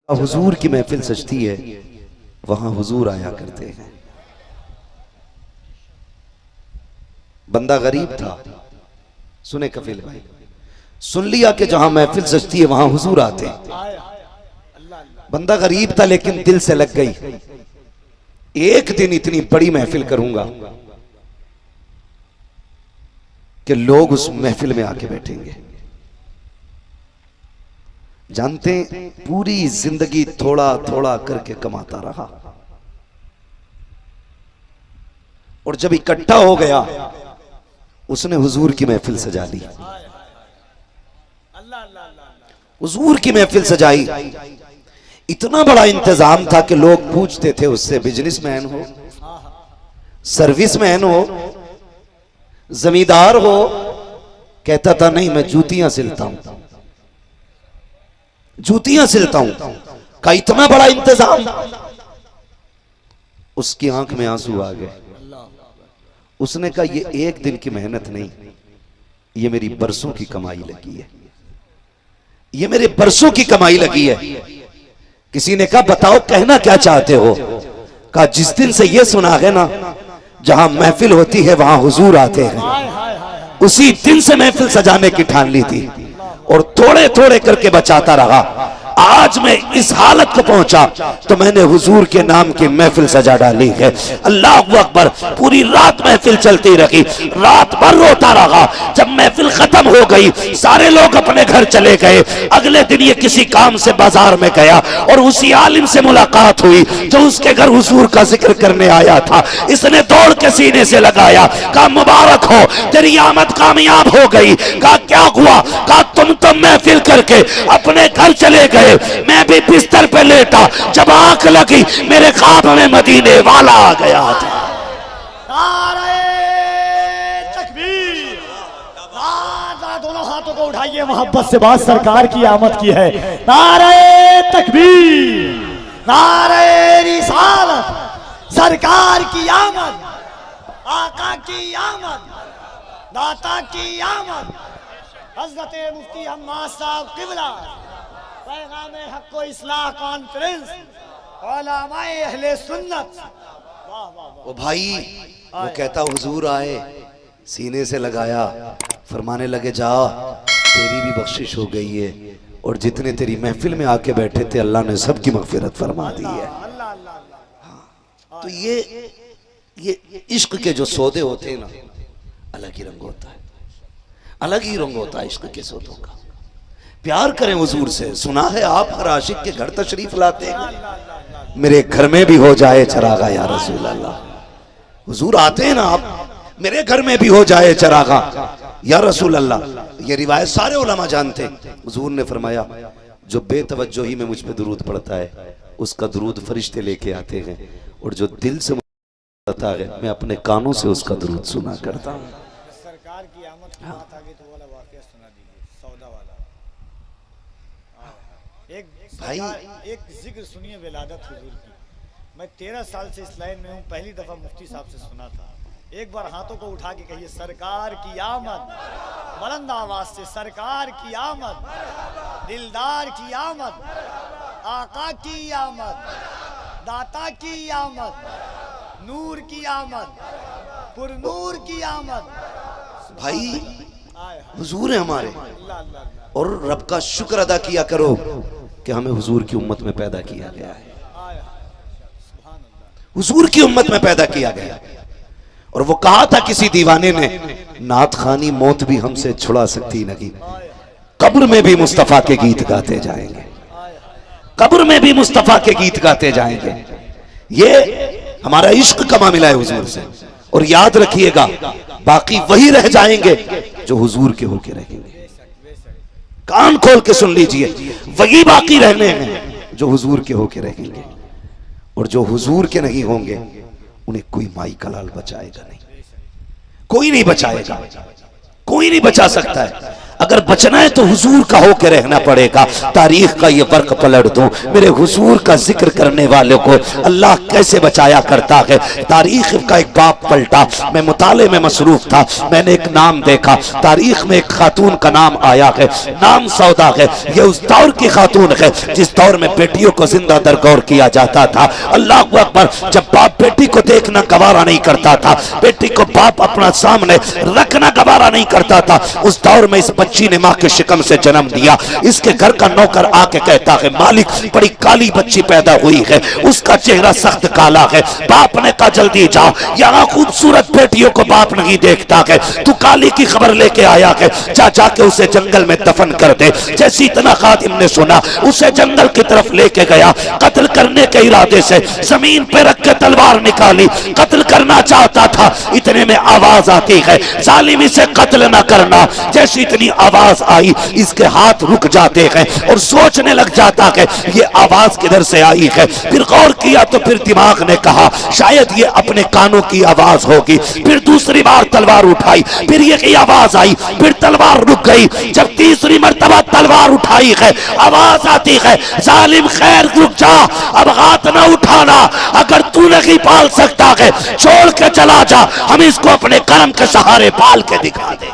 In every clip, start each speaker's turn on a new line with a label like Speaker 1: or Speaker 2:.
Speaker 1: हुजूर की महफिल सजती है, वहां हुजूर आया करते हैं। बंदा गरीब था, सुने कफील भाई, सुन लिया कि जहां महफिल सजती है वहां हुजूर आते हैं। बंदा गरीब था लेकिन दिल से लग गई, एक दिन इतनी बड़ी महफिल करूंगा कि लोग उस महफिल में आके बैठेंगे। जानते पूरी जिंदगी थोड़ा थोड़ा करके कमाता रहा, और जब इकट्ठा हो गया उसने हुजूर की महफिल सजा ली। हुजूर की महफिल सजाई, इतना बड़ा इंतजाम था कि लोग पूछते थे उससे, बिजनेसमैन हो, सर्विसमैन हो, जमींदार हो? कहता था नहीं, मैं जूतियां सिलता हूं, जूतियां सिलता हूं। का इतना बड़ा इंतजाम, उसकी आंख में आंसू आ गए। उसने कहा ये एक दिन की मेहनत नहीं, ये मेरी बरसों की कमाई लगी है, ये मेरे बरसों की कमाई लगी है। किसी ने कहा बताओ कहना क्या चाहते हो? कहा जिस दिन से ये सुना है ना जहां महफिल होती है वहां हुजूर आते हैं, उसी दिन से महफिल सजाने की ठान ली थी और थोड़े थोड़े करके बचाता रहा। आज मैं इस हालत को पहुंचा तो मैंने हुजूर के नाम की महफिल सजा डाली है। अल्लाह अकबर। पूरी रात महफिल चलती रही, रात भर रोता रहा। जब महफिल खत्म हो गई सारे लोग अपने घर चले गए। अगले दिन ये किसी काम से बाजार में गया और उसी आलिम से मुलाकात हुई जो उसके घर हुजूर का जिक्र करने आया था। इसने दौड़ के सीने से लगाया, कहा मुबारक हो, तेरी आमद कामयाब हो गई। कहा क्या हुआ? कहा तुम तो महफिल करके अपने घर चले गए, मैं भी बिस्तर पे लेटा, जब आंख लगी मेरे ख्वाब में मदीने वाला आ गया था।
Speaker 2: नारे तकबीर, दोनों हाथों को उठाइए, मोहब्बत से बात सरकार की आमद की है। नारे तकबीर, नारे रिसालत, सरकार की आमद, आका की आमद, दाता की आमद, हजरत मुफ्ती हम्माद साहब किबला, पैगाम हक को इस्लाह कॉन्फ्रेंस, उलमाए अहले सुन्नत।
Speaker 1: ओ भाई, वो कहता हुजूर आए, सीने से लगाया, फरमाने लगे जा तेरी भी बख्शिश हो गई है और जितने तेरी महफिल में आके बैठे थे अल्लाह ने सबकी मगफिरत फरमा दी है। तो ये इश्क के जो सौदे होते हैं ना, अलग ही रंग होता है, अलग ही रंग होता है इश्क के सौदों का। प्यार करें हुजूर से। सुना है आप हर आशिक के घर तशरीफ लाते हैं, मेरे घर में भी हो जाए चरागा या रसूल अल्लाह। हुजूर आते हैं ना, आप मेरे घर में भी हो जाए चरागा या रसूल अल्लाह। ये रिवायत सारे उलमा जानते हैं। हुजूर ने फरमाया जो बेतवज्जोही में मुझ पे दुरूद पड़ता है उसका दुरूद फरिश्ते लेके आते हैं, और जो दिल से पता है मैं अपने कानों से उसका दुरूद सुना करता हूँ।
Speaker 2: सरकार की आमद की बात आ गई तो वाला वाकया सुना दीजिए, सौदा वाला। एक
Speaker 1: भाई
Speaker 2: एक जिक्र सुनिए विलादत हुजूर की। मैं 13 साल से इस लाइन में हूँ, पहली दफा मुफ्ती साहब से सुना था। एक बार हाथों को उठा के कहिए सरकार की आमद, बुलंद आवाज से सरकार की आमद, दिलदार की आमद, आका की आमद, दाता की आमद, नूर की आमद, पुरनूर की आमद।
Speaker 1: भाई हुजूर है हमारे, और रब का शुक्र अदा किया करो कि हमें हुजूर की उम्मत में पैदा किया गया है, हुजूर की उम्मत में पैदा किया गया। और वो कहा था किसी दीवाने ने, नात खानी मौत भी हमसे छुड़ा सकती नहीं, कब्र में भी मुस्तफा के गीत गाते जाएंगे, कब्र में भी मुस्तफा के गीत गाते जाएंगे। ये हमारा इश्क कमा मिला है हुजूर से। और याद रखिएगा बाकी वही रह जाएंगे जो हुजूर के होके रहेंगे। कान खोल के सुन लीजिए, वही बाकी रहने हैं जो हुजूर के होके रहेंगे, और जो हुजूर के नहीं होंगे उन्हें कोई माई का लाल बचाएगा नहीं, कोई नहीं बचाएगा, कोई नहीं बचा सकता है। अगर बचना है तो हुजूर का होकर रहना पड़ेगा। तारीख का ये वर्क पलट दूं, मेरे हुजूर का जिक्र करने वालों को अल्लाह कैसे बचाया करता है। तारीख का एक बाप पलटा, मैं मुताले में मसरूफ था, मैंने एक नाम देखा, तारीख में एक खातून का नाम आया है, नाम सौदा है। ये उस दौर की खातून है जिस दौर में बेटियों को जिंदा दरगौर किया जाता था। अल्लाह अकबर, जब बाप बेटी को देखना गवारा नहीं करता था, बेटी को बाप अपना सामने रखना गवारा नहीं करता था, उस दौर में इस बच्ची ने मां के शिकम से जन्म दिया। इसके घर का नौकर आके कहता है, मालिक बड़ी काली बच्ची पैदा हुई है, उसका चेहरा सख्त काला है। बाप ने कहा जल्दी जाओ, यहाँ खूबसूरत बेटियों को बाप नहीं देखता है, तू काली की खबर लेके आया है, जा जाके उसे जंगल में दफन कर दे। जैसी इतना खादिम ने सुना, उसे जंगल की तरफ लेके गया। कत्ल करने के इरादे से जमीन पे रख के तलवार निकाली, कत्ल करना चाहता था। इतने में आवाज आती है, जालिम इसे कत्ल ना करना। जैसी इतनी आवाज आई, इसके हाथ रुक जाते हैं और सोचने लग जाता है ये आवाज किधर से आई है। फिर गौर किया तो फिर दिमाग ने कहा शायद ये अपने कानों की आवाज होगी। फिर दूसरी बार तलवार उठाई, फिर ये आवाज आई, फिर तलवार रुक गई। जब तीसरी मर्तबा तलवार उठाई है, आवाज आती है, जालिम खैर रुक जा, अब हाथ न उठाना, अगर तू नहीं पाल सकता है छोड़ के चला जा, हम इसको अपने कर्म के सहारे पाल के दिखा दे,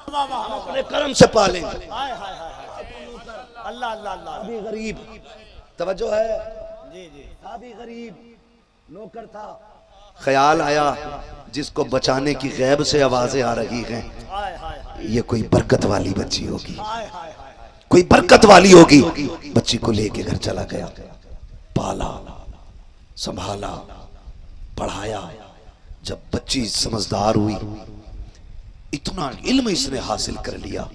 Speaker 1: अपने कर्म से पालेंगे।
Speaker 2: अल्लाह अल्लाह अल्लाह।
Speaker 1: अभी गरीब, तवज्जो है
Speaker 2: जी जी,
Speaker 1: अभी गरीब नौकर था, ख्याल आया जिसको बचाने की गैब से आवाजें आ रही हैं, ये कोई बरकत वाली बच्ची होगी, कोई बरकत वाली होगी। बच्ची को लेके घर चला गया, पाला, संभाला, पढ़ाया। जब बच्ची समझदार हुई, इतना इल्म इसने हासिल कर लिया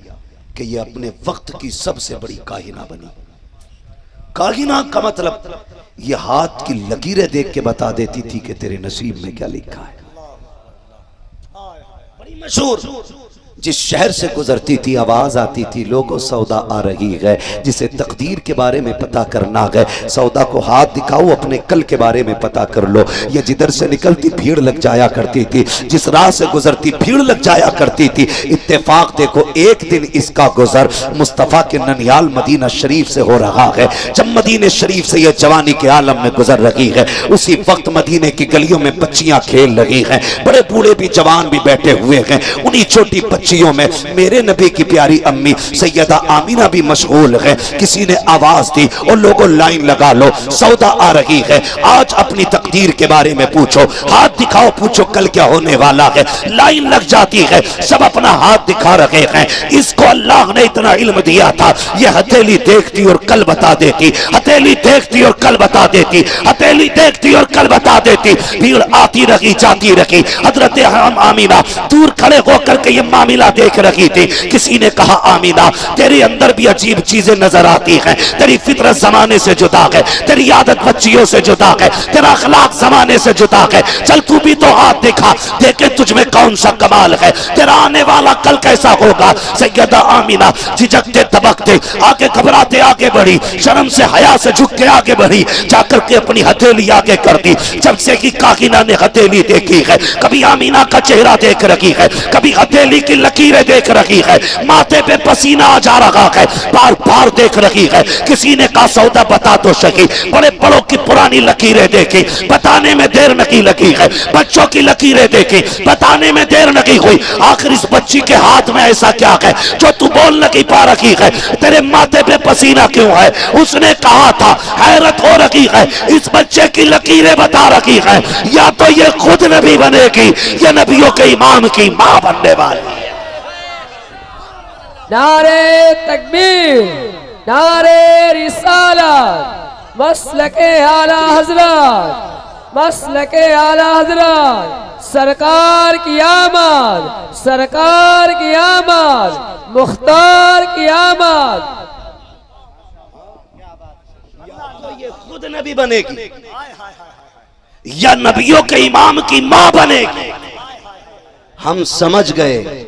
Speaker 1: कि ये अपने वक्त की सबसे बड़ी काहिना बनी। काहिना का मतलब ये हाथ की लकीरें देख के बता देती थी कि तेरे नसीब में क्या लिखा है। बड़ी मशहूर, जिस शहर से गुजरती थी आवाज आती थी, लोगों सौदा आ रही है। जिसे तकदीर के बारे में पता करना है, सौदा को हाथ दिखाओ, अपने कल के बारे में पता कर लो। ये जिधर से निकलती भीड़ लग जाया करती थी, जिस राह से गुजरती भीड़ लग जाया करती थी। इत्तेफाक देखो, एक दिन इसका गुजर मुस्तफ़ा के ननियाल मदीना शरीफ से हो रहा है। जब मदीने शरीफ से यह जवानी के आलम में गुजर रही है, उसी वक्त मदीने की गलियों में बच्चियां खेल रही हैं, बड़े बूढ़े भी जवान भी बैठे हुए हैं। उन्हीं छोटी बच्चियों में मेरे नबी की प्यारी अम्मी सैयदा आमीना भी मशगूल है। किसी ने आवाज दी और लोगों लाइन लगा लो, सौदा आ रही है, आज अपनी तकदीर के बारे में पूछो, हाथ दिखाओ, पूछो कल क्या होने वाला है। लाइन लग जाती है, सब अपना हाथ दिखा रहे हैं। इसको अल्लाह ने इतना इल्म दिया था, यह हथेली देखती और कल बता देती, हथेली देखती और कल बता देती, हथेली देखती और कल बता देती। भीड़ आती रही, जाती रही। हजरत आमीना दूर खड़े होकर के ये मामला देख रही थी। किसी ने कहा आमीना तेरे अंदर भी अजीब चीजें नजर आती हैं, तेरी फितरत जमाने से जुदा है, तेरी आदत बच्चियों से जुदा है, तेरा अखलाक जमाने से जुदा है। चल तू भी तो हाथ दिखा, देखे तुझ में कौन सा कमाल है, तेरा आने वाला कल कैसा होगा। सैयदा आमीना झिझकते दबकते आगे, घबराते आगे बढ़ी, शर्म से हया से झुक के आगे बढ़ी, जाकर के अपनी हथेली आगे कर दी। जब से कि काकिना ने हथेली देखी है, कभी आमीना का चेहरा देख रही है, कभी हथेली की लकीरें देख रही है, माथे पे पसीना आ जा रहा है, बार बार देख रही है। किसी ने कहा सौदा बता तो सही, बड़े बड़ों की पुरानी लकीरें देखी, बताने में देर नहीं लगी है, बच्चों की लकीरें देखी, बताने में देर नहीं हुई। आखिर इस बच्ची के हाथ में ऐसा क्या है जो तू बोल नहीं पा रही है, तेरे माथे पे पसीना क्यों है। उसने कहा था, हैरत हो रही है, इस बच्चे की लकीरें बता रही है, या तो ये खुद नबी बनेगी या नबियों के इमाम की मां बनने वाली है।
Speaker 3: नारे तकबीर, नारे रिसालत, मसलके आला हजरत, मसलके आला हजरत, सरकार की आमद, सरकार की आमद, मुख्तार की आमद।
Speaker 1: तो ये खुद नबी बनेगी या नबियों के इमाम की मां बनेगी। हम समझ गए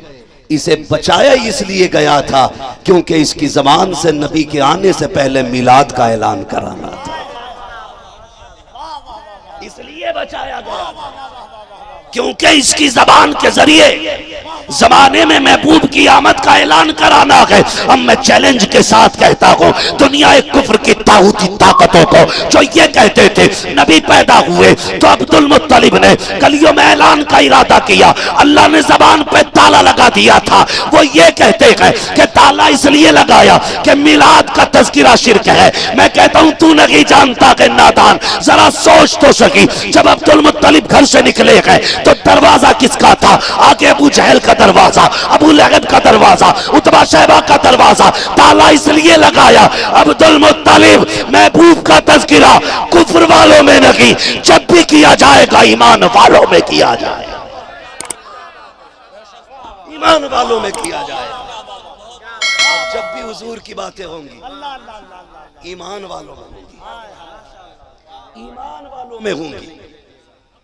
Speaker 1: इसे बचाया इसलिए गया था क्योंकि इसकी जबान से नबी के आने से पहले मिलाद का ऐलान कराना था, इसलिए बचाया गया। क्योंकि इसकी जबान के जरिए जमाने में महबूब की आमद का ऐलान कराना है। अब मैं चैलेंज के साथ कहता हूं, दुनिया एक कुफ्र की ताऊती ताकतों को जो ये कहते थे नबी पैदा हुए तो अब्दुल मुत्तलिब ने गलियों में ऐलान का इरादा किया, अल्लाह ने जबान पे ताला लगा दिया था। वो ये कहते हैं कि ताला इसलिए लगाया कि मिलाद का तज़किरा शिर्क है। मैं कहता हूं तू नहीं जानता कि नादान, जरा सोच तो सकी, जब अब्दुल मुत्तलिब घर से निकले गए तो दरवाजा किसका था? आगे अबू जहल का दरवाजा, अबू लहब का दरवाजा, उतबा शैबा का दरवाजा। ताला इसलिए लगाया, अब्दुल मुत्तलिब महबूब का तज़किरा कुफ्र वालों में नहीं, जब भी किया जाएगा ईमान वालों में किया जाएगा, ईमान वालों में किया जाएगा। अब जब भी हुजूर की बातें होंगी ईमान वालों में होंगी, ईमान वालों में होंगी।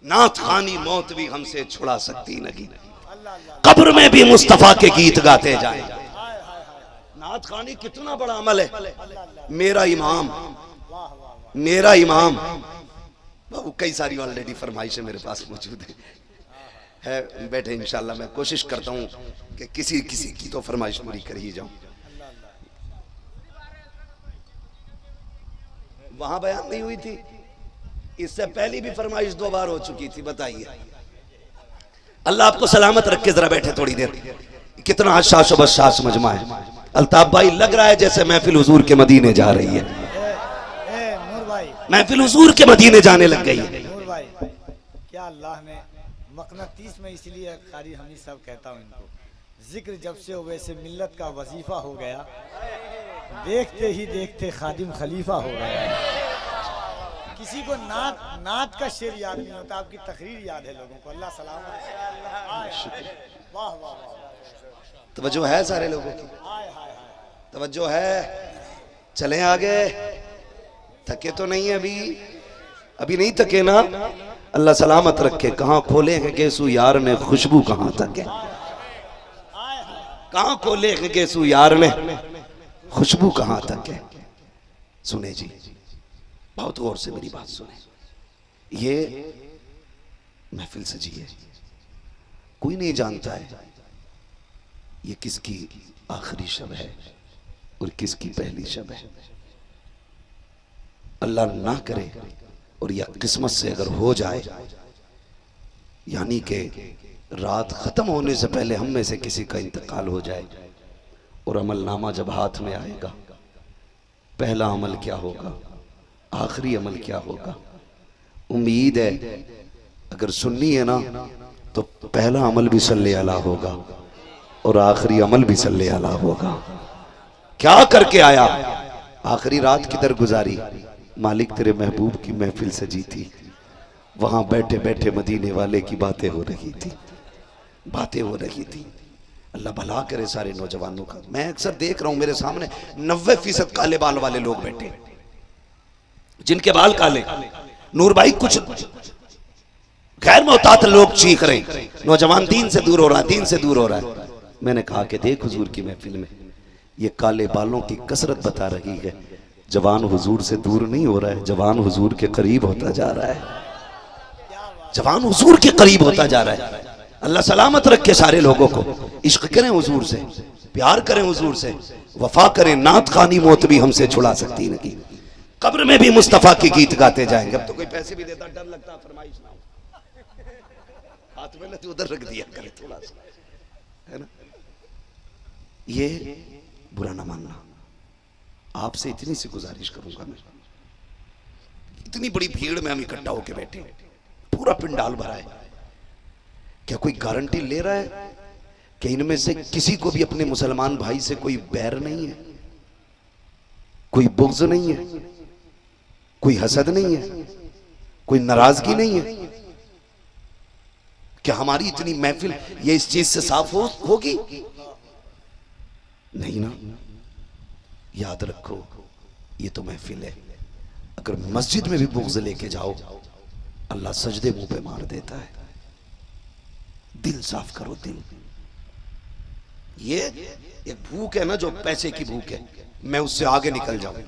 Speaker 1: नाथ खानी मौत भी हमसे छुड़ा सकती नहीं, कब्र में भी मुस्तफा के गीत गाते जाएं। नाथ खानी कितना बड़ा अमल है। मेरा इमाम, मेरा इमाम बाबू, कई सारी ऑलरेडी फरमाइशें मेरे पास मौजूद है बैठे। इंशाल्लाह मैं कोशिश करता हूं कि किसी किसी की तो फरमाइश पूरी कर ही जाऊं। वहां बयान नहीं हुई थी, इससे पहले भी फरमाइश 2 बार हो चुकी थी। बताइए, अल्लाह आपको सलामत रख के जरा बैठे थोड़ी देर। कितना हशाश बशाश मजमा है। अल्ताफ भाई, लग रहा है जैसे महफिल हुजूर के मदीने जा रही है।
Speaker 2: नूर भाई,
Speaker 1: महफिल हुजूर के मदीने जाने लग गई है।
Speaker 2: नूर भाई, क्या अल्लाह ने मकनतीस में, इसलिए कारी हम सब कहता हूँ इनको, जिक्र जब से हो वैसे मिल्लत का वजीफा हो गया, देखते ही देखते खादिम खलीफा हो गया। किसी को नात का शेर याद नहीं होता, आपकी तकरीर याद है लोगों को। अल्लाह सलामत। वाह वाह वाह,
Speaker 1: तवज्जो है सारे लोगों की, तवज्जो है। चलें आगे, थके तो नहीं है अभी नहीं थके ना। अल्लाह सलामत रखे। कहाँ खोले हैं गेसू यार ने खुशबू, कहाँ तक है, कहाँ खोले हैं गेसू यार ने खुशबू, कहाँ तक है। सुने जी, बहुत गौर से मेरी बात सुने। ये महफिल सजी है, कोई नहीं जानता है ये किसकी आखिरी शब है और किसकी पहली शब है। अल्लाह ना करे और यह किस्मत से अगर हो जाए, यानी कि रात खत्म होने से पहले हम में से किसी का इंतकाल हो जाए और अमलनामा जब हाथ में आएगा, पहला अमल क्या होगा, आखिरी अमल क्या होगा। उम्मीद है अगर सुन्नी है ना तो पहला अमल भी सल्ले अला होगा और आखिरी अमल भी सल्ले अला होगा। क्या करके आया, आखिरी रात किधर गुजारी, मालिक तेरे महबूब की महफिल सजी थी, वहां बैठे बैठे मदीने वाले की बातें हो रही थी, बातें हो रही थी। अल्लाह भला करे सारे नौजवानों का। मैं अक्सर देख रहा हूं मेरे सामने 90% काले बाल वाले लोग बैठे, जिनके बाल काले। नूर भाई, कुछ गैर मोहतात लोग चीख रहे, नौजवान दीन से दूर हो रहा है, दीन से दूर हो रहा है। मैंने कहा कि देख हुजूर की महफिल में ये काले बालों की कसरत बता रही है, जवान हुजूर से दूर नहीं हो रहा है, जवान हुजूर के करीब होता जा रहा है, जवान हुजूर के करीब होता जा रहा है। अल्लाह सलामत रखे सारे लोगों को। इश्क करें हुजूर से, प्यार करें हुजूर से, वफा करें। नात खानी मौत भी हमसे छुड़ा सकती नहीं, कब्र में भी मुस्तफा के गीत गाते जाएंगे। अब तो कोई पैसे भी देता डर लगता, फरमाइश ना हो हाथ में, तो उधर रख दिया करे थोड़ा सा, है ना। ये बुरा ना मानना। आपसे इतनी सी गुजारिश करूंगा मैं, इतनी बड़ी भीड़ में हम इकट्ठा होकर बैठे, पूरा पिंडाल भरा है, क्या कोई गारंटी ले रहा है कि इनमें से किसी को भी अपने मुसलमान भाई से कोई बैर नहीं है, कोई बुग़्ज़ नहीं है, कोई हसद नहीं है, कोई नाराजगी नहीं है? क्या हमारी इतनी महफिल ये इस चीज से साफ होगी? नहीं ना। याद रखो, ये तो महफिल है। अगर मस्जिद में भी बुग़्ज़ लेके जाओ, अल्लाह सजदे मुंह पे मार देता है। दिल साफ करो, दिल। ये एक भूख है ना, जो पैसे की भूख है, मैं उससे आगे निकल जाऊं,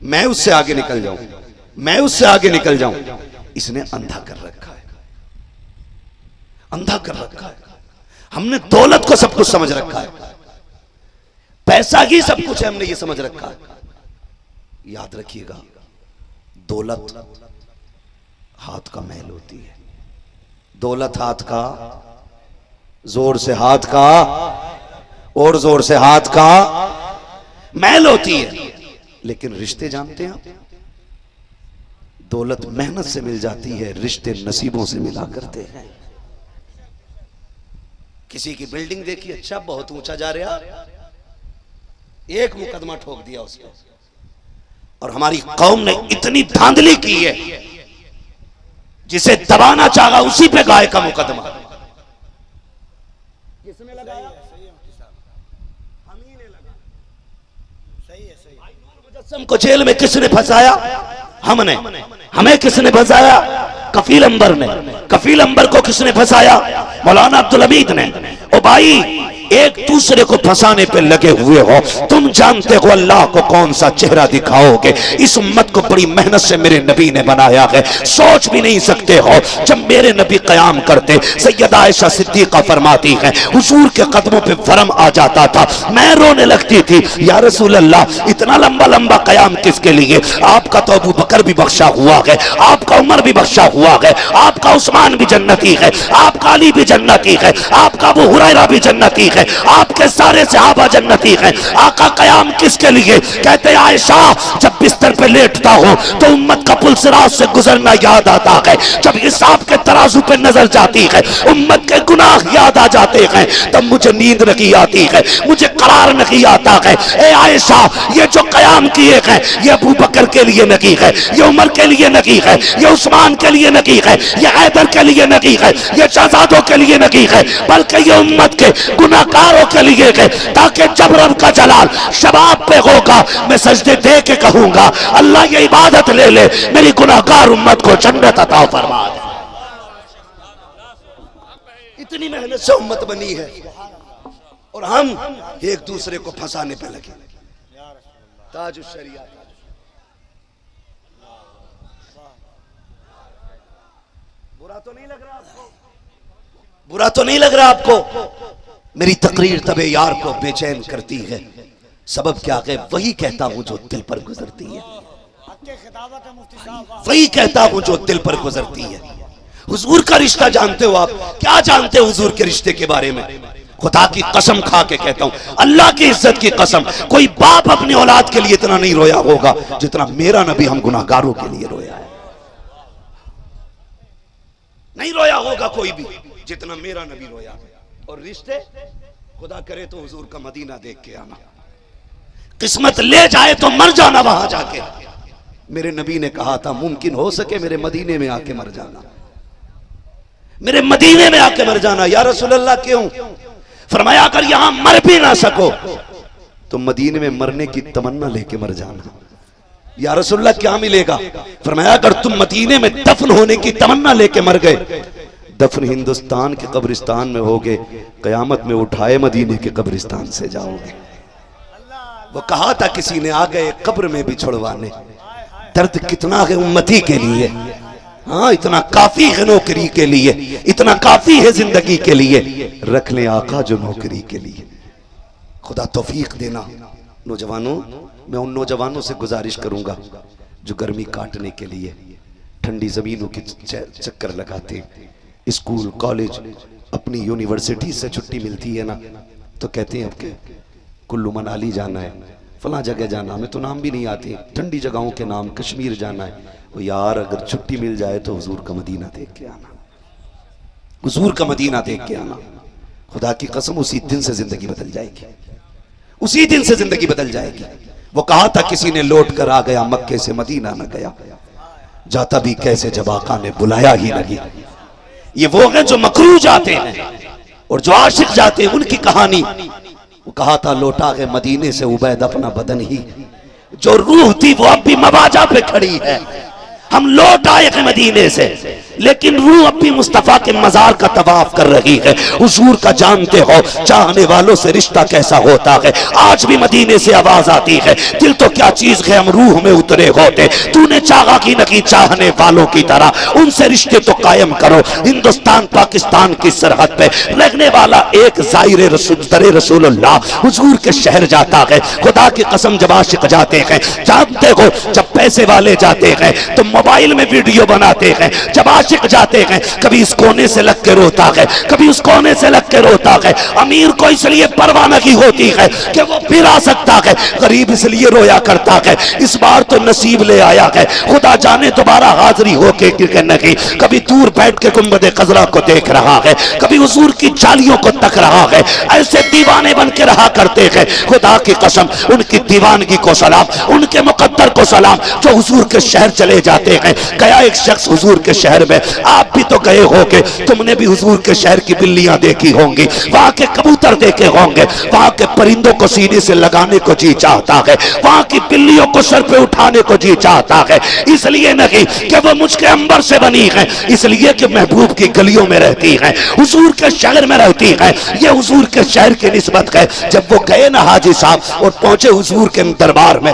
Speaker 1: मैं उससे आगे निकल जाऊं, मैं उससे आगे निकल जाऊं, इसने अंधा कर रखा है, अंधा कर रखा है। हमने दौलत को सब कुछ समझ रखा है, पैसा ही सब कुछ है, हमने ये समझ रखा है। याद रखिएगा, दौलत हाथ का मैल होती है। दौलत हाथ का, जोर से हाथ का और जोर से हाथ का मैल होती है। लेकिन रिश्ते जानते हैं आप, दौलत मेहनत से मिल जाती है, रिश्ते नसीबों से मिला करते हैं। किसी की बिल्डिंग देखी, अच्छा बहुत ऊंचा जा रहा, एक मुकदमा ठोक दिया उसको। और हमारी कौम ने इतनी धांधली की है, जिसे दबाना चाहा उसी पे गाय का मुकदमा। किसने लगाया? हम ही ने लगाया। सही है, सही। मुजस्सम को जेल में किसने फंसाया? हमने। हमें किसने फंसाया? कफील अंबर ने। कफील अंबर को किसने फंसाया? मौलाना अब्दुल हमीद ने। ओ भाई, एक दूसरे को फंसाने पे लगे हुए हो। तुम जानते हो अल्लाह को कौन सा चेहरा दिखाओगे? इस उम्मत को बड़ी मेहनत से मेरे नबी ने बनाया है। सोच भी नहीं सकते हो, जब मेरे नबी कयाम करते, सैयदा आयशा सिद्दीका फरमाती है, हुजूर के कदमों पे वरम आ जाता था, मैं रोने लगती थी, या रसूल अल्लाह, इतना लंबा लंबा कयाम किसके लिए? आपका तो अबू बकर भी बख्शा हुआ है, आपका उमर भी बख्शा हुआ है, आपका उस्मान भी जन्नती है, आपका अली भी जन्नती है, आपका अबू हुरैरा भी जन्नती है, आपके सारे सहाबा जन्नती हैं। आका कयाम किसके लिए? कहते आयशा, जब बिस्तर पे लेटता हूं तो उम्मत का पुलसिरात से गुजरना याद आता है। जब हिसाब के तराजू पे नजर जाती है, उम्मत के गुनाह याद आ जाते हैं, तब मुझे नींद नहीं आती है, मुझे करार नहीं आता है। ए आयशा, ये जो कयाम किए हैं, ये अबू बकर के लिए नहीं है, ये उमर के लिए नहीं है, ये उस्मान के लिए नहीं है, ये हैदर के लिए नहीं है, ये शहजादों के लिए नहीं है, बल्कि ये उम्मत के गुनाहगारों के लिए है, ताकि जब रब का जलाल शबाब पे होगा, मैं सजदे दे के कहूंगा, अल्लाह ये इबादत ले ले, मेरी गुनाहगार उम्मत को जन्नत अता फरमा दे। इतनी मेहनत से उम्मत बनी है और हम एक दूसरे को फंसाने पे लगे। ताजुश शरिया, बुरा तो नहीं लग रहा आपको? बुरा तो नहीं लग रहा आपको? मेरी तकरीर तबे यार को बेचैन करती है, सबब क्या है? वही कहता हूं जो दिल पर गुजरती है, वही कहता हूं जो दिल पर गुजरती है। हुजूर का रिश्ता जानते हो आप? क्या जानते हो हुजूर के रिश्ते के बारे में? खुदा की कसम खा के कहता हूं, अल्लाह की इज्जत की कसम, कोई बाप अपनी औलाद के लिए इतना नहीं रोया होगा जितना मेरा नबी हम गुनाहगारों के लिए रोया है। नहीं रोया होगा कोई भी जितना मेरा नबी रोया है। और रिश्ते, खुदा करे तो हुजूर का मदीना देख के आना, किस्मत ले जाए तो मर जाना वहां जाके। मेरे नबी ने कहा था, मुमकिन हो सके मेरे मदीने में आके मर जाना, मेरे मदीने में आके मर जाना। या रसूल अल्लाह, क्यों? फरमाया, अगर यहां मर भी ना सको तो मदीने में मरने की तमन्ना लेके मर जाना। या रसूल अल्लाह, क्या मिलेगा? फरमाया, अगर तुम मदीने में दफन होने की तमन्ना लेके मर गए, दफन हिंदुस्तान के कब्रिस्तान में होगे, कयामत में उठाए मदीने के कब्रिस्तान से जाओगे। वो कहा था किसी ने, आ गए कब्र में भी छुड़वाने। दर्द कितना है उम्मती के लिए, हाँ, इतना काफी है नौकरी के लिए, इतना काफी है जिंदगी के लिए, रख ले आका जो नौकरी के लिए। खुदा तौफीक देना। नौजवानों, मैं उन नौजवानों से गुजारिश करूंगा जो गर्मी काटने के लिए ठंडी जमीनों के चक्कर लगाते हैं, स्कूल कॉलेज अपनी यूनिवर्सिटी से छुट्टी मिलती है ना, तो कहते हैं अब कुल्लू मनाली जाना है, फला जगह जाना, हमें तो नाम भी नहीं आते, ठंडी जगहों के नाम, कश्मीर जाना है। वो यार, अगर छुट्टी मिल जाए तो हुजूर का मदीना देख के आना, हुजूर का मदीना देख के आना। खुदा की कसम, उसी दिन से जिंदगी बदल जाएगी, उसी दिन से जिंदगी बदल जाएगी। वो कहा था किसी ने, लौट कर आ गया मक्के से मदीना न गया, जाता भी कैसे जब आका ने बुलाया ही नहीं। ये वो हैं जो मकरू जाते हैं और जो आशिक जाते हैं, उनकी कहानी। वो कहा था, लौटा है मदीने से उबैद अपना बदन ही, जो रूह थी वो अब भी मवाजा पे खड़ी है। हम लौट आए हैं मदीने से, लेकिन रूह अब भी मुस्तफा के मजार का तवाफ कर रही है। हुजूर का जानते हो चाहने वालों से रिश्ता कैसा होता है। आज भी मदीने से आवाज आती है, दिल तो क्या चीज है हम रूह में उतरे होते, तूने चाहा कि नहीं चाहने वालों की तरह उनसे रिश्ते तो कायम करो। हिंदुस्तान पाकिस्तान की सरहद पे रहने वाला एक जायरे रसूलुल्लाह हुजूर के शहर जाता है। खुदा की कसम जब आशिक जाते हैं, जानते हो जब पैसे वाले जाते हैं तो मोबाइल में वीडियो बनाते हैं। जब आशिक जाते हैं कभी इस कोने से लग के रोता है, कभी उस कोने से लग के रोता है। अमीर को इसलिए परवाह नहीं होती है कि वो फिर आ सकता है, गरीब इसलिए रोया करता है इस बार तो नसीब ले आया है, खुदा जाने दोबारा हाजिरी होके कि नहीं। कभी दूर बैठ के गुंबद खजरा को देख रहा है, कभी हुजूर की जालियों को तक रहा है। ऐसे दीवाने बन के रहा करते हैं। खुदा की कसम उनकी दीवानगी को सलाम, उनके मुकद्दर को सलाम जो हुजूर के शहर चले जाते हैं। गया एक शख्स हुजूर के शहर में, आप भी तो गए होंगे, तुमने भी हुजूर के शहर की बिल्लियां देखी होंगी, वहां के कबूतर देखे होंगे, वहां के परिंदों को सीने से लगाने को जी चाहता है, वहां की बिल्लियों को सर पे उठाने को जी चाहता है। इसलिए नहीं कि वो मुझके अंबर से बनी है, इसलिए कि महबूब की गलियों में रहती है, हुजूर के शहर में रहती है। ये हुजूर के शहर की निस्बत है। जब वो गए ना हाजी साहब और पहुंचे हुजूर के दरबार में,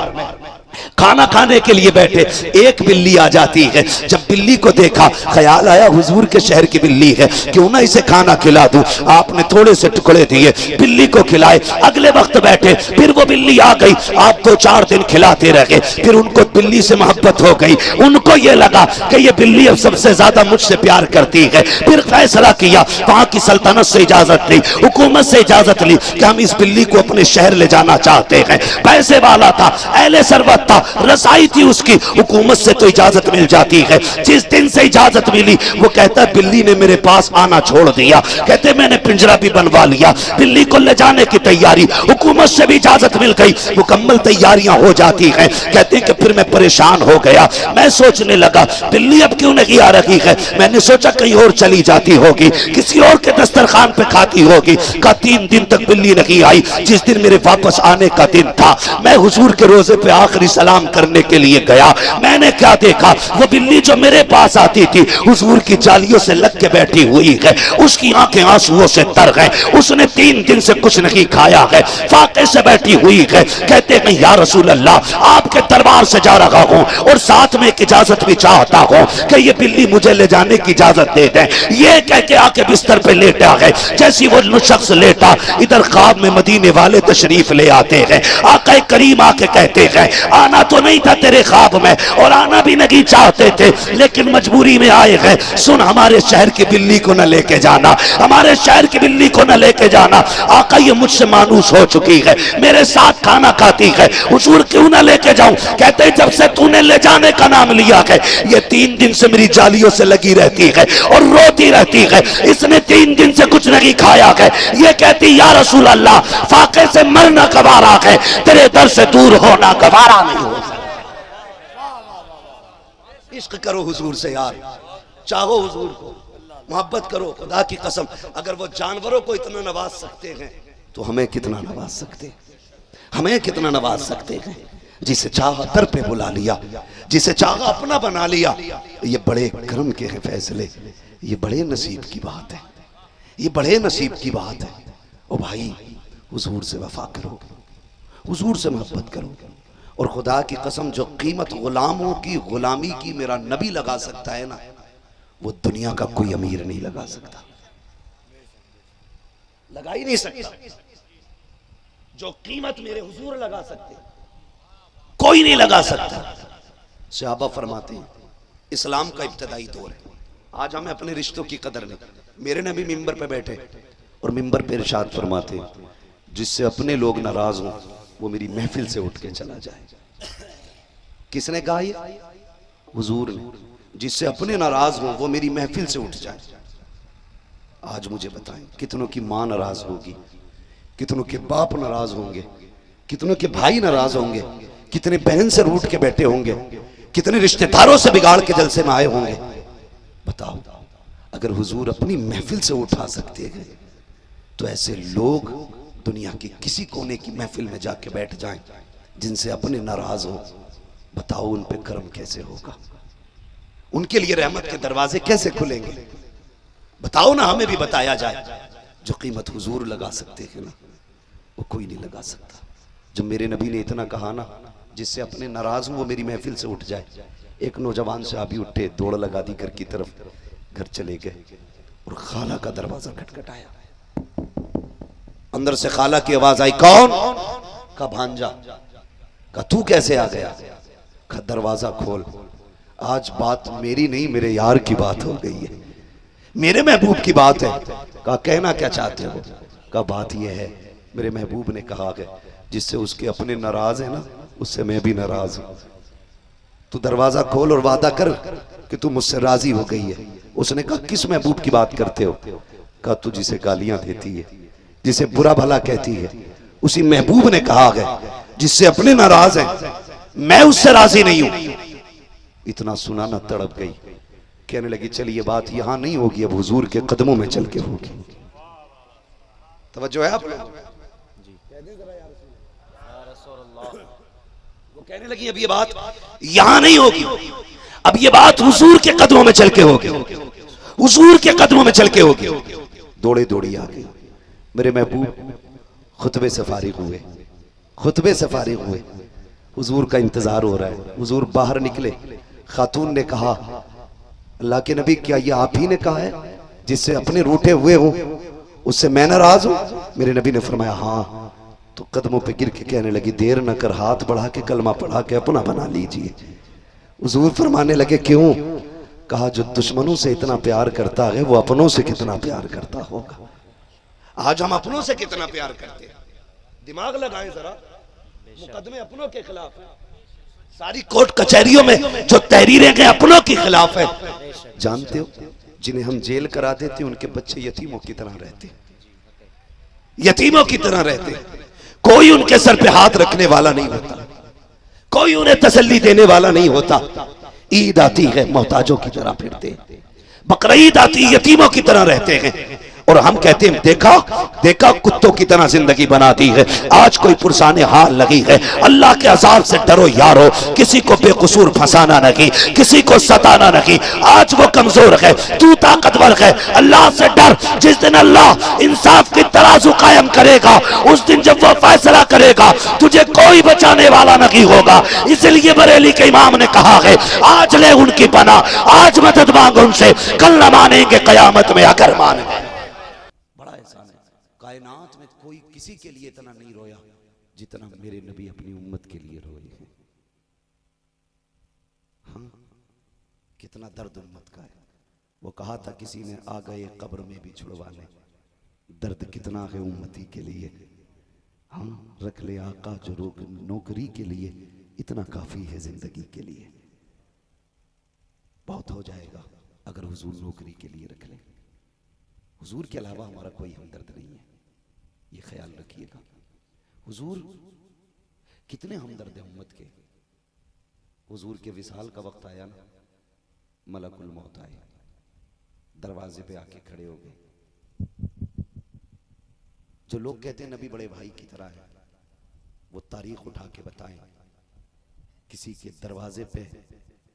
Speaker 1: खाना खाने के लिए बैठे, एक बिल्ली आ जाती है। जब बिल्ली को देखा ख्याल आया हुजूर के शहर की बिल्ली है, क्यों ना इसे खाना खिला दूं। आपने थोड़े से टुकड़े दिए, बिल्ली को खिलाए। अगले वक्त बैठे, फिर वो बिल्ली आ गई, आप 2-4 दिन खिलाते रहे। फिर उनको बिल्ली से मोहब्बत हो गई, उनको ये लगा कि ये बिल्ली अब सबसे ज्यादा मुझसे प्यार करती है। फिर फैसला किया, वहां की सल्तनत से इजाजत ली, हुकूमत से इजाजत ली कि हम इस बिल्ली को अपने शहर ले जाना चाहते हैं। पैसे वाला था, अहले सरवत था, रसाई थी उसकी, हुकूमत से तो इजाजत मिल जाती है। जिस दिन से इजाजत मिली वो कहता है बिल्ली ने मेरे पास आना छोड़ दिया, कहते मैंने पिंजरा भी बनवा लिया, बिल्ली को ले जाने की तैयारी, हुकूमत से भी इजाजत मिल गई, मुकम्मल तैयारियां हो जाती हैं। कहते हैं कि फिर मैं परेशान हो गया, मैं सोचने लगा बिल्ली अब क्यों नहीं आ रही है। मैंने सोचा कहीं और चली जाती होगी, किसी और के दस्तरखान पे खाती होगी। का 3 दिन तक बिल्ली नहीं आई। जिस दिन मेरे वापस आने का दिन था, मैं हुजूर के रोजे पे आखिरी सलाम करने के लिए गया। मैंने क्या देखा, वो बिल्ली जो मेरे पास आती थी हुजूर की जालियों से लग के बैठी हुई है, उसकी आंखें आंसुओं से तर गए, उसने 3 दिन से कुछ नहीं खाया है, फाके से बैठी हुई है। कहते हैं या रसूल अल्लाह, आपके दरबार से जा रहा हूं और साथ में एक इजाजत भी चाहता हूं कि ये बिल्ली मुझे ले जाने की इजाजत दे दें। ये कह के आके बिस्तर पे लेटा है। जैसी वो शख्स लेटा, इधर ख्वाब में मदीने वाले तशरीफ ले आते हैं। आका करीम आके कहते हैं आना तो नहीं था तेरे ख्वाब में और आना भी नहीं चाहते थे, लेकिन मजबूरी में आए हैं। सुन, हमारे शहर की बिल्ली को न लेके जाना, हमारे शहर की बिल्ली को न लेके जाना। आका ये मुझसे मानूस हो चुकी है, मेरे साथ खाना खाती है, हुजूर क्यों न लेके जाऊं। कहते जब से तूने ले जाने का नाम लिया है, ये 3 दिन से मेरी जालियों से लगी रहती है और रोती रहती है, इसने 3 दिन से कुछ नहीं खाया है। ये कहती या रसूल अल्लाह, फाके से मरना गवारा है, तेरे दर से दूर होना गवारा नहीं हो। इश्क करो हुजूर से यार, चाहो हुजूर को, मोहब्बत करो। खुदा की कसम अगर वो जानवरों को इतना नवाज सकते हैं तो हमें कितना नवाज सकते हैं, हमें कितना नवाज सकते हैं। जिसे चाहा दर पे बुला लिया, जिसे चाहा अपना बना लिया। ये बड़े करम के हैं फैसले, ये बड़े नसीब की बात है, ये बड़े नसीब की बात है। ओ भाई हुजूर से वफा करो, हुजूर से मोहब्बत करो। और खुदा की कसम जो कीमत गुलामों की गुलामी की मेरा नबी लगा सकता है ना, वो दुनिया का कोई अमीर नहीं लगा सकता, लगा ही नहीं सकता। जो कीमत मेरे हुजूर लगा सकते कोई नहीं लगा सकता। सहाबा फरमाते हैं इस्लाम का इब्तदाई दौर है, आज हमें अपने रिश्तों की कदर नहीं। मेरे नबी मिंबर पे बैठे और मिंबर पे इरशाद फरमाते हैं जिससे अपने लोग नाराज हों वो मेरी महफिल से उठ के चला जाए। किसने कहा ये? हुजूर ने। जिससे अपने नाराज हों वो मेरी महफिल से उठ जाए। आज मुझे बताएं कितनों की मां नाराज होगी, कितनों के बाप नाराज होंगे, कितनों के भाई नाराज होंगे, कितने बहन से रूठ के बैठे होंगे, कितने रिश्तेदारों से बिगाड़ के जलसे में आए होंगे। बताओ अगर हुजूर अपनी महफिल से उठा सकते हैं तो ऐसे लोग दुनिया के किसी कोने की महफिल में जाके बैठ जाएं जिनसे अपने नाराज हो, बताओ उन पे कर्म कैसे होगा। उनके लिए रहमत के दरवाजे कैसे खुलेंगे? बताओ ना, हमें भी बताया जाए। जो कीमत हुजूर लगा सकते हैं ना, वो कोई नहीं लगा सकता। जब मेरे नबी ने इतना कहा ना, जिससे अपने नाराज हूं वो मेरी महफिल से उठ जाए। एक नौजवान से अभी उठे, दौड़ लगा दी घर की तरफ, घर चले गए और खाला का दरवाजा खटखटाया। अंदर से खाला की आवाज आई, कौन? का भांजा। का तू कैसे आ गया? का दरवाजा खोल, आज बात मेरी नहीं मेरे यार की बात हो गई है, मेरे महबूब की बात है। का कहना क्या चाहते हो? का बात यह है, मेरे महबूब ने कहा है जिससे उसके अपने नाराज है ना, उससे मैं भी नाराज हूं। तू दरवाजा खोल और वादा कर कि तू मुझसे राजी हो गई है। उसने कहा किस महबूब की बात करते हो? कहा तू जिसे गालियां देती है, जिसे बुरा भला कहती है, उसी महबूब ने कहा है जिससे अपने नाराज है मैं उससे राजी नहीं हूं। इतना सुना ना तड़प गई, कहने लगी चल ये बात यहां नहीं होगी, अब हुजूर के कदमों में चल के होगी। तवज्जो है आप? वो कहने लगी अब ये बात यहां नहीं होगी, अब ये बात हुजूर के कदमों में चल के होगी, हुजूर के कदमों में चल के होगी। दौड़े दौड़ी आ गई। मेरे महबूब खुतबे से फारिग हुए, खुतबे से फारिग हुए, हुजूर का इंतजार हो रहा है। हुजूर बाहर निकले, खातून ने कहा अल्लाह के नबी क्या ये आप ही ने कहा है जिससे अपने रूठे हुए हो उससे मैं नाराज हूं? मेरे नबी ने फरमाया हाँ। तो कदमों पे गिर के कहने लगी देर न कर, हाथ बढ़ा के कलमा पढ़ा के अपना बना लीजिए। हुजूर फरमाने लगे क्यों? कहा जो दुश्मनों से इतना प्यार करता है वो अपनों से कितना प्यार करता होगा। आज हम अपनों से कितना प्यार करते हैं, दिमाग लगाएं जरा। मुकदमे अपनों के खिलाफ है, सारी कोर्ट कचहरियों में जो तहरीरें गए अपनों के खिलाफ है। जानते हो जिन्हें हम जेल करा देते उनके बच्चे यतीमों की तरह रहते, यतीमों की तरह रहते, कोई उनके सर पे हाथ रखने वाला नहीं होता, कोई उन्हें तसल्ली देने वाला नहीं होता। ईद आती है मोहताजों की तरह फिरते, बकरीद आती यतीमों की तरह रहते हैं। और हम कहते हैं देखा देखा कुत्तों की तरह जिंदगी बना दी है। आज कोई पुरसाने हाल लगी है, अल्लाह के अजाब से डरो यारो, किसी को बेकसूर फंसाना नहीं, किसी को सताना नहीं। आज वो कमजोर है, तू ताकतवर है, अल्लाह से डर। जिस दिन अल्लाह इंसाफ की तराजू कायम करेगा, उस दिन जब वो फैसला करेगा तुझे कोई बचाने वाला नहीं होगा। इसलिए बरेली के इमाम ने कहा है आज ले उनकी पनाह, आज मदद मांग उनसे, कल न मानेंगे कयामत में अगर मान गए। बड़ा एहसान है, कायनात में कोई किसी के लिए इतना नहीं रोया जितना मेरे नबी अपनी उम्मत के लिए रोए हैं। हाँ, कितना दर्द उम्मत का है। वो कहा था किसी ने आ गए कब्र में भी छुड़वाने, दर्द कितना है उम्मती के लिए। हम रख ले आका जो रोग नौकरी के लिए, इतना काफी है जिंदगी के लिए। बहुत हो जाएगा अगर हुजूर नौकरी के लिए रख ले। हुजूर के अलावा हमारा कोई हमदर्द नहीं है, ये ख्याल रखिएगा। हुजूर कितने हमदर्द हैं उम्मत के। हुजूर के विसाल का वक्त आया ना, मलकुल मौत आए, दरवाजे पे आके खड़े हो गए। जो लोग कहते हैं नबी बड़े भाई की तरह है, वो तारीख उठा के बताएं किसी के दरवाजे पे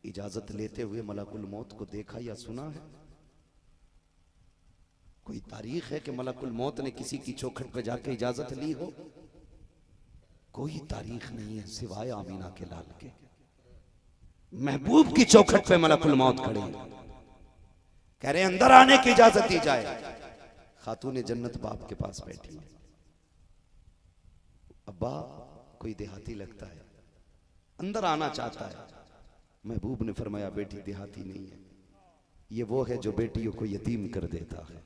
Speaker 1: इजाजत लेते हुए मलकुल मौत को देखा या सुना है? कोई तारीख है कि मलकुल मौत ने किसी की चौखट पे जाके इजाजत ली हो? कोई तारीख नहीं है सिवाय आमीना के लाल के। महबूब की चौखट पे मलकुल मौत खड़े कह रहे अंदर आने की इजाजत दी जाए। खातून जन्नत बाप के पास बैठी है, अब्बा कोई देहाती लगता है, अंदर आना चाहता है। महबूब ने फरमाया बेटी देहाती नहीं है, ये वो है जो बेटियों को यतीम कर देता है,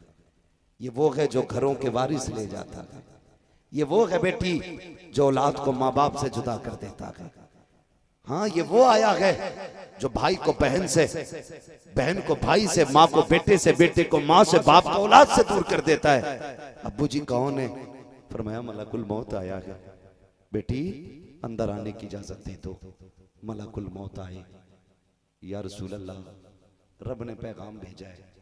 Speaker 1: ये वो है जो घरों के वारिस ले जाता है, ये वो है बेटी जो औलाद को माँ बाप से जुदा कर देता है। हाँ, ये वो आया है जो भाई को बहन से, बहन को भाई से, माँ को बेटे से, बेटे को माँ से, बाप को औलाद से दूर कर देता है। अब्बू जी कौन है? फरमाया मलकुल मौत आया है, बेटी अंदर आने की इजाजत दे दो। मलकुल मौत आए, या रसूल अल्लाह, रब ने पैगाम भेजा है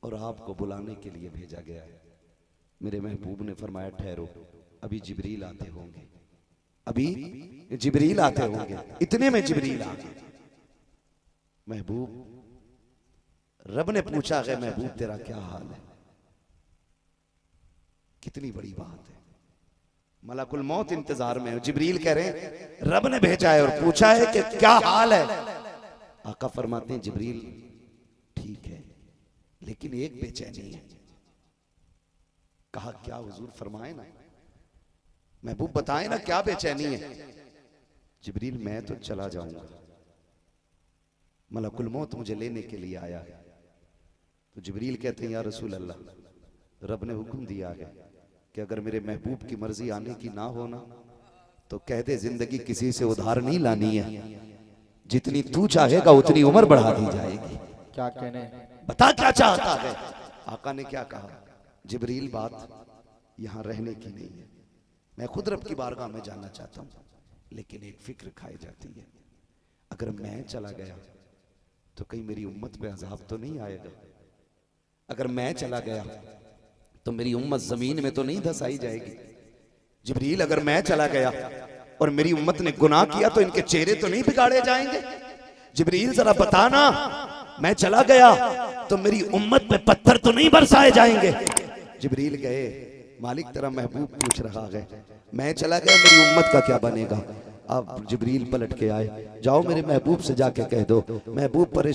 Speaker 1: और आपको बुलाने के लिए भेजा गया है। मेरे महबूब ने फरमाया ठहरो, अभी जिब्रील आते होंगे, अभी जिब्रील आते होंगे। इतने में जिब्रील आ गए। महबूब रब ने पूछा है महबूब तेरा क्या हाल है। कितनी बड़ी बात है। मलकुल मौत इंतजार में है, जिब्रील कह रहे हैं रब ने भेजा है और पूछा है कि क्या हाल है। आका फरमाते हैं जिब्रील ठीक है, लेकिन एक बेचैनी है। कहा क्या हुजूर, फरमाए ना, महबूब बताए ना क्या बेचैनी है। जिब्रील मैं तो चला जाऊंगा, मलकुल मौत मुझे लेने के लिए आया है। तो जिब्रील कहते हैं या रसूल अल्लाह, रब ने हुक्म दिया है कि अगर मेरे महबूब की मर्जी आने की ना हो ना तो कह दे जिंदगी किसी से उधार नहीं लानी है, जितनी तू चाहेगा उतनी उम्र बढ़ा दी जाएगी।
Speaker 2: क्या कहने,
Speaker 1: बता क्या चाहता है। आका ने क्या कहा, जिब्रील बात यहां रहने की नहीं है, मैं खुद रब की बारगाह में जाना चाहता हूं, लेकिन एक फिक्र खाई जाती है, अगर मैं चला गया तो कहीं मेरी उम्मत पे अजाब तो नहीं आएगा। अगर मैं चला गया तो मेरी उम्मत जमीन में तो नहीं धसाई जाएगी। जिब्रील अगर मैं चला गया और मेरी उम्मत ने गुनाह किया तो इनके चेहरे तो नहीं बिगाड़े जाएंगे। जिब्रील जरा बताना, मैं चला गया तो मेरी उम्मत पे पत्थर तो नहीं बरसाए जाएंगे। जिब्रील गए, मालिक तेरा महबूब पूछ रहा है, मैं चला गया मेरी उम्मत का क्या बनेगा। अब जिब्रील पलट के आए, जाओ मेरे महबूब से जाके कह दो, महबूब परेशान